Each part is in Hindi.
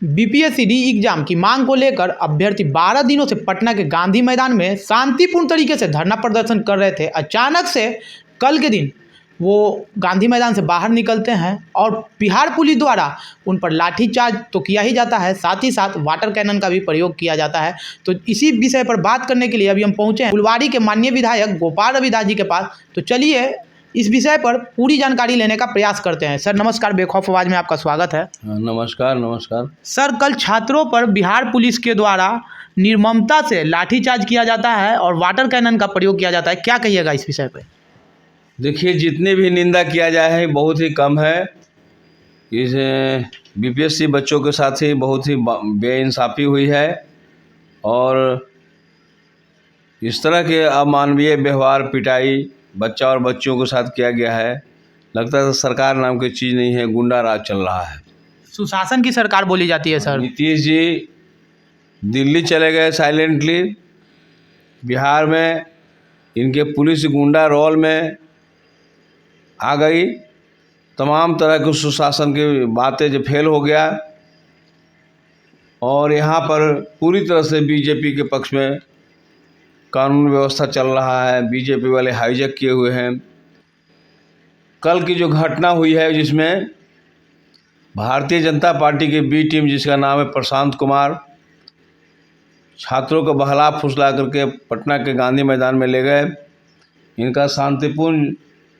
बीपीएससी डी एग्जाम की मांग को लेकर अभ्यर्थी 12 दिनों से पटना के गांधी मैदान में शांतिपूर्ण तरीके से धरना प्रदर्शन कर रहे थे। अचानक से कल के दिन वो गांधी मैदान से बाहर निकलते हैं और बिहार पुलिस द्वारा उन पर लाठीचार्ज तो किया ही जाता है, साथ ही साथ वाटर कैनन का भी प्रयोग किया जाता है। तो इसी विषय पर बात करने के लिए अभी हम पहुंचे हैं फुलवारी के माननीय विधायक गोपाल रविदास जी के पास। तो चलिए इस विषय पर पूरी जानकारी लेने का प्रयास करते हैं। सर नमस्कार, बेखौफ आवाज में आपका स्वागत है। नमस्कार नमस्कार। सर कल छात्रों पर बिहार पुलिस के द्वारा निर्ममता से लाठीचार्ज किया जाता है और वाटर कैनन का प्रयोग किया जाता है, क्या कहिएगा इस विषय पे? देखिए, जितनी भी निंदा किया जाए है बहुत ही कम है। इस बीपीएससी बच्चों के साथ ही बहुत ही बेइंसाफ़ी हुई है और इस तरह के अमानवीय व्यवहार, पिटाई बच्चा और बच्चों के साथ किया गया है। लगता है सरकार नाम की चीज़ नहीं है, गुंडा राज चल रहा है। सुशासन की सरकार बोली जाती है सर। नीतीश जी दिल्ली चले गए साइलेंटली, बिहार में इनके पुलिस गुंडा रोल में आ गई, तमाम तरह के सुशासन की बातें जो फेल हो गया और यहाँ पर पूरी तरह से बीजेपी के पक्ष में कानून व्यवस्था चल रहा है। बीजेपी वाले हाईजैक किए हुए हैं। कल की जो घटना हुई है जिसमें भारतीय जनता पार्टी की बी टीम जिसका नाम है प्रशांत कुमार, छात्रों को बहला फुसला करके पटना के गांधी मैदान में ले गए। इनका शांतिपूर्ण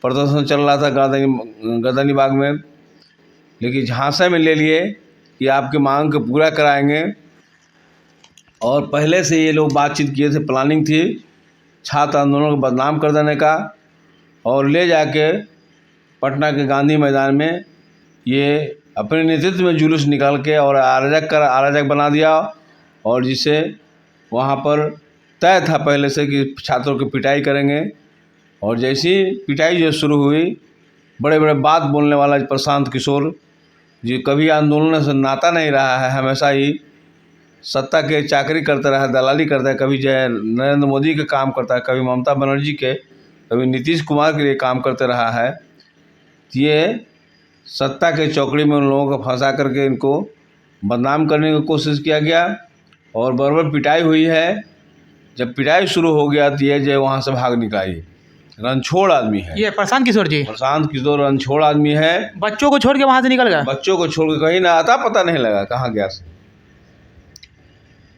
प्रदर्शन चल रहा था गर्दनी बाग में, लेकिन झांसे में ले लिए कि आपकी मांग को पूरा कराएंगे। और पहले से ये लोग बातचीत किए थे, प्लानिंग थी छात्र आंदोलन को बदनाम कर देने का और ले जाके पटना के गांधी मैदान में ये अपने नेतृत्व में जुलूस निकाल के और अराजक बना दिया। और जिसे वहाँ पर तय था पहले से कि छात्रों की पिटाई करेंगे। और जैसी पिटाई जो शुरू हुई, बड़े बड़े बात बोलने वाला प्रशांत किशोर जी कभी आंदोलन से नाता नहीं रहा है, हमेशा ही सत्ता के चाकरी करता रहा, दलाली करता है। कभी जय नरेंद्र मोदी के काम करता है, कभी ममता बनर्जी के, कभी नीतीश कुमार के लिए काम करते रहा है। ये सत्ता के चौकड़ी में उन लोगों को फंसा करके इनको बदनाम करने की कोशिश किया गया और बराबर पिटाई हुई है। जब पिटाई शुरू हो गया तो ये जो वहाँ से भाग निकला, ये रणछोड़ आदमी है। ये प्रशांत किशोर जी, प्रशांत किशोर रणछोड़ आदमी है। बच्चों को छोड़ के वहाँ से निकल गया। बच्चों को छोड़ के कहीं ना आता, पता नहीं लगा कहाँ गया।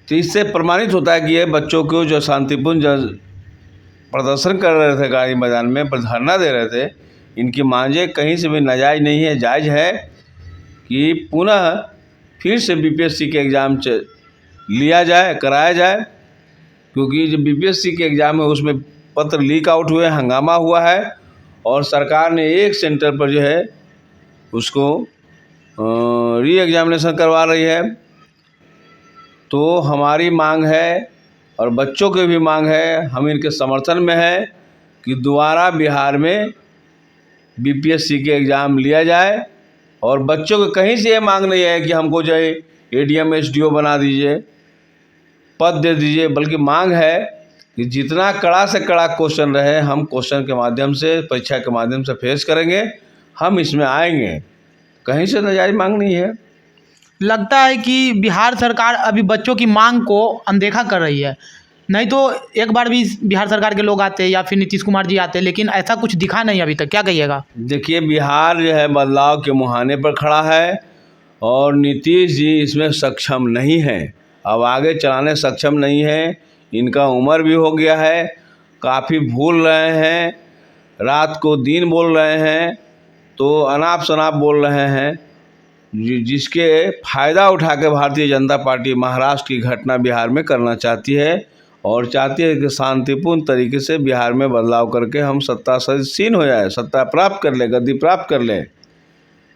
तो इससे प्रमाणित होता है कि ये बच्चों को जो शांतिपूर्ण जो प्रदर्शन कर रहे थे गांधी मैदान में, धरना दे रहे थे, इनकी मांगें कहीं से भी नाजायज़ नहीं है। जायज़ है कि पुनः फिर से बीपीएससी के एग्ज़ाम लिया जाए, कराया जाए, क्योंकि जो बीपीएससी के एग्ज़ाम है उसमें पत्र लीक आउट हुए, हंगामा हुआ है और सरकार ने एक सेंटर पर जो है उसको री एग्जामिनेशन करवा रही है। तो हमारी मांग है और बच्चों की भी मांग है, हम इनके समर्थन में है कि दोबारा बिहार में बीपीएससी के एग्ज़ाम लिया जाए। और बच्चों को कहीं से ये मांग नहीं है कि हमको जो है एडीएम एसडीओ बना दीजिए, पद दे दीजिए, बल्कि मांग है कि जितना कड़ा से कड़ा क्वेश्चन रहे हम क्वेश्चन के माध्यम से, परीक्षा के माध्यम से फेस करेंगे, हम इसमें आएंगे। कहीं से नाजायज़ मांग नहीं है। लगता है कि बिहार सरकार अभी बच्चों की मांग को अनदेखा कर रही है। नहीं तो एक बार भी बिहार सरकार के लोग आते या फिर नीतीश कुमार जी आते, लेकिन ऐसा कुछ दिखा नहीं अभी तक, क्या कहिएगा? देखिए, बिहार जो है बदलाव के मुहाने पर खड़ा है और नीतीश जी इसमें सक्षम नहीं है, अब आगे चलाने सक्षम नहीं है। इनका उम्र भी हो गया है, काफ़ी भूल रहे हैं, रात को दिन बोल रहे हैं, तो अनाप शनाप बोल रहे हैं, जिसके फ़ायदा उठा के भारतीय जनता पार्टी महाराष्ट्र की घटना बिहार में करना चाहती है और चाहती है कि शांतिपूर्ण तरीके से बिहार में बदलाव करके हम सत्ता सीन हो जाए, सत्ता प्राप्त कर ले, गद्दी प्राप्त कर ले।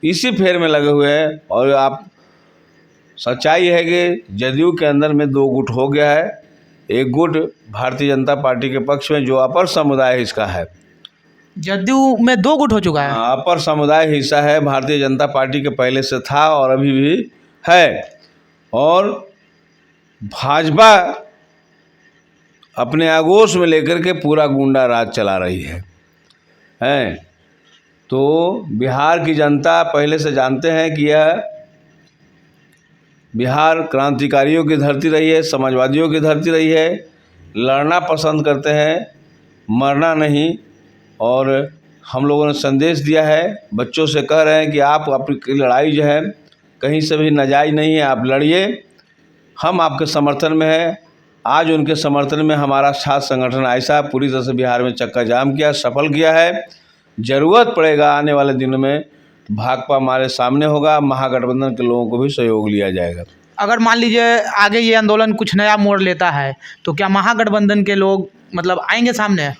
इसी फेर में लगे हुए हैं। और आप सच्चाई है कि जदयू के अंदर में दो गुट हो गया है। एक गुट भारतीय जनता पार्टी के पक्ष में जो अपर समुदाय हिस्सा है, जदयू में दो गुट हो चुका है। अपर समुदाय हिस्सा है, भारतीय जनता पार्टी के पहले से था और अभी भी है। और भाजपा अपने आगोश में लेकर के पूरा गुंडा राज चला रही है। तो बिहार की जनता पहले से जानते हैं कि यह बिहार क्रांतिकारियों की धरती रही है, समाजवादियों की धरती रही है। लड़ना पसंद करते हैं, मरना नहीं। और हम लोगों ने संदेश दिया है, बच्चों से कह रहे हैं कि आप अपनी लड़ाई जो है कहीं से भी नाजायज़ नहीं है, आप लड़िए, हम आपके समर्थन में हैं। आज उनके समर्थन में हमारा छात्र संगठन ऐसा पूरी तरह से बिहार में चक्का जाम किया, सफल किया है। ज़रूरत पड़ेगा आने वाले दिनों में भाकपा हमारे सामने होगा, महागठबंधन के लोगों को भी सहयोग लिया जाएगा। अगर मान लीजिए आगे ये आंदोलन कुछ नया मोड़ लेता है तो क्या महागठबंधन के लोग मतलब आएंगे सामने?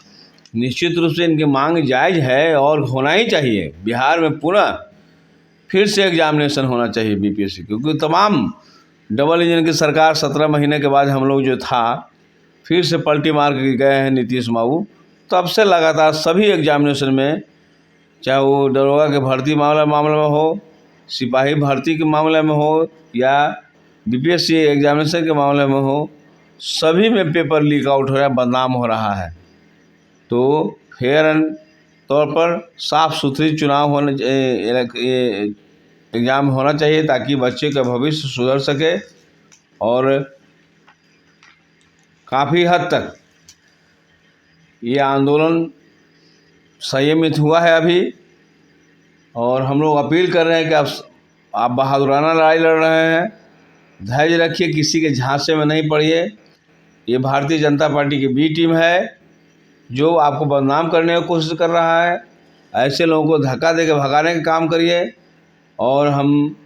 निश्चित रूप से इनकी मांग जायज़ है और होना ही चाहिए। बिहार में पुनः फिर से एग्जामिनेशन होना चाहिए बीपीएससी, क्योंकि तमाम डबल इंजन की सरकार 17 महीने के बाद हम लोग जो था फिर से पलटी मार के गए हैं नीतीश बाबू। तब से लगातार सभी एग्जामिनेशन में, चाहे वो दरोगा के भर्ती मामले में हो, सिपाही भर्ती के मामले में हो या बीपीएससी एग्जामिनेशन के मामले में हो, सभी में पेपर लीक आउट हो रहा है, बदनाम हो रहा है। तो फेयर एंड तौर पर साफ़ सुथरी चुनाव होने एग्ज़ाम होना चाहिए ताकि बच्चे का भविष्य सुधर सके। और काफ़ी हद तक ये आंदोलन संयमित हुआ है अभी, और हम लोग अपील कर रहे हैं कि आप बहादुराना लड़ाई लड़ रहे हैं, धैर्य रखिए, किसी के झांसे में नहीं पड़िए। ये भारतीय जनता पार्टी की बी टीम है जो आपको बदनाम करने की कोशिश कर रहा है। ऐसे लोगों को धक्का देकर भगाने का काम करिए, और हम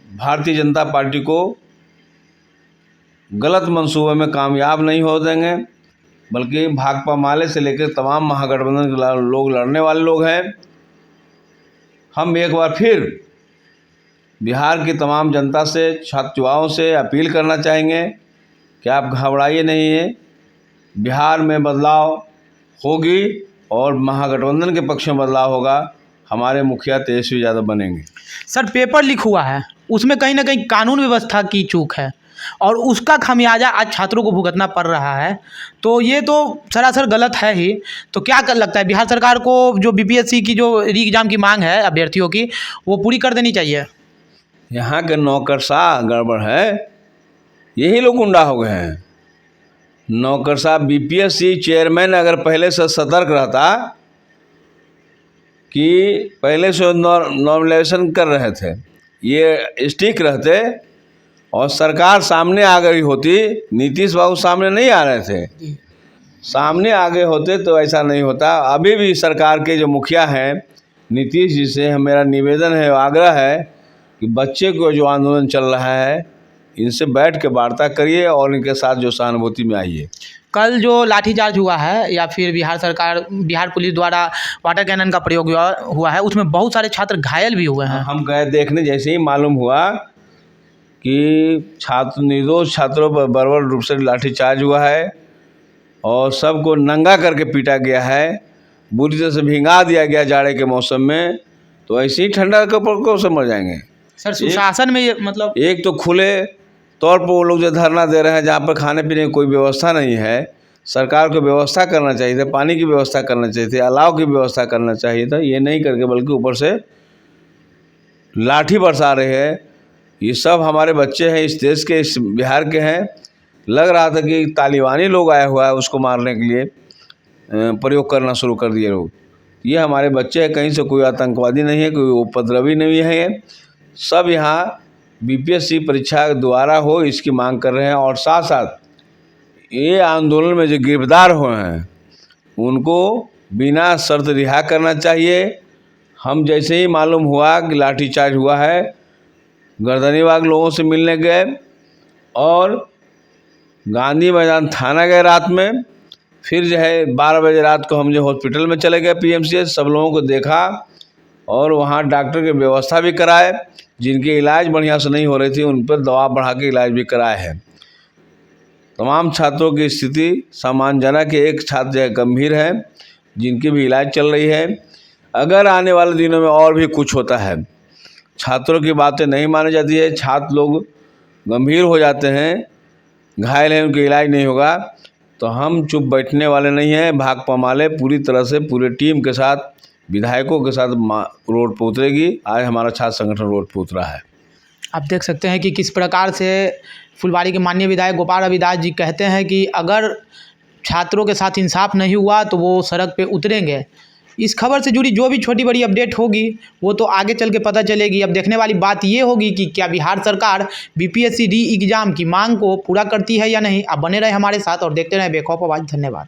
भारतीय जनता पार्टी को गलत मंसूबे में कामयाब नहीं हो देंगे, बल्कि भाकपा माले से लेकर तमाम महागठबंधन के लोग लड़ने वाले लोग हैं। हम एक बार फिर बिहार की तमाम जनता से, छात्र युवाओं से अपील करना चाहेंगे कि आप घबराइए नहीं है, बिहार में बदलाव होगी और महागठबंधन के पक्ष में बदलाव होगा। हमारे मुखिया तेजस्वी यादव बनेंगे। सर पेपर लीक हुआ है, उसमें कहीं ना कहीं कानून व्यवस्था की चूक है और उसका खामियाजा आज छात्रों को भुगतना पड़ रहा है, तो ये तो सरासर गलत है ही। तो क्या कर लगता है बिहार सरकार को जो बीपीएससी की जो री एग्ज़ाम की मांग है अभ्यर्थियों की, वो पूरी कर देनी चाहिए? यहाँ के नौकरशाह गड़बड़ है, यही लोग गुंडा हो गए हैं। नौकरशाह बीपीएससी चेयरमैन अगर पहले से सतर्क रहता कि पहले से नॉर्मलाइजेशन कर रहे थे, ये स्टिक रहते और सरकार सामने आ गई होती, नीतीश बाबू सामने नहीं आ रहे थे, सामने आगे होते तो ऐसा नहीं होता। अभी भी सरकार के जो मुखिया हैं नीतीश जी से मेरा निवेदन है, आग्रह है कि बच्चे को जो आंदोलन चल रहा है इनसे बैठ के वार्ता करिए और इनके साथ जो सहानुभूति में आइए। कल जो लाठीचार्ज हुआ है या फिर बिहार पुलिस द्वारा वाटर कैनन का प्रयोग हुआ है, उसमें बहुत सारे छात्र घायल भी हुए हैं। हम गए देखने, जैसे ही मालूम हुआ कि निर्दोष छात्रों पर बर्बर रूप से लाठीचार्ज हुआ है और सबको नंगा करके पीटा गया है, बुरी तरह से भिंगा दिया गया जाड़े के मौसम में, तो ऐसे ही ठंडा के ऊपर को से मर जाएंगे। सर सुशासन में ये मतलब एक तो खुले तौर पर वो लोग जो धरना दे रहे हैं जहाँ पर खाने पीने की कोई व्यवस्था नहीं है, सरकार को व्यवस्था करना चाहिए था, पानी की व्यवस्था करना चाहिए थी, अलाव की व्यवस्था करना चाहिए था, ये नहीं करके बल्कि ऊपर से लाठी बरसा रहे हैं। ये सब हमारे बच्चे हैं, इस देश के, इस बिहार के हैं। लग रहा था कि तालिबानी लोग आया हुआ है उसको मारने के लिए प्रयोग करना शुरू कर दिए लोग। ये हमारे बच्चे हैं, कहीं से कोई आतंकवादी नहीं है, कोई उपद्रवी नहीं है। सब यहाँ बीपीएससी परीक्षा द्वारा हो इसकी मांग कर रहे हैं, और साथ साथ ये आंदोलन में जो गिरफ्तार हुए हैं उनको बिना शर्त रिहा करना चाहिए। हम जैसे ही मालूम हुआ कि लाठीचार्ज हुआ है, गर्दनीबाग लोगों से मिलने गए और गांधी मैदान थाना गए रात में, फिर जो है 12 बजे रात को हम जो हॉस्पिटल में चले गए पीएमसीएच, सब लोगों को देखा और वहाँ डॉक्टर की व्यवस्था भी कराए। जिनके इलाज बढ़िया से नहीं हो रही थी उन पर दवा बढ़ा के इलाज भी कराए हैं। तमाम छात्रों की स्थिति सम्मानजनक है। एक छात्र जो है गंभीर है, जिनकी भी इलाज चल रही है। अगर आने वाले दिनों में और भी कुछ होता है, छात्रों की बातें नहीं मानी जाती है, छात्र लोग गंभीर हो जाते हैं, घायल हैं, उनका इलाज नहीं होगा, तो हम चुप बैठने वाले नहीं हैं। भाकपा माले पूरी तरह से पूरे टीम के साथ, विधायकों के साथ रोड पर उतरेगी। आज हमारा छात्र संगठन रोड पर उतरा है। आप देख सकते हैं कि किस प्रकार से फुलवारी के माननीय विधायक गोपाल रविदास जी कहते हैं कि अगर छात्रों के साथ इंसाफ नहीं हुआ तो वो सड़क पे उतरेंगे। इस खबर से जुड़ी जो भी छोटी बड़ी अपडेट होगी वो तो आगे चल के पता चलेगी। अब देखने वाली बात ये होगी कि क्या बिहार सरकार बीपीएससी री एग्ज़ाम की मांग को पूरा करती है या नहीं। आप बने रहे हमारे साथ और देखते रहे बेखौफ आवाज़। धन्यवाद।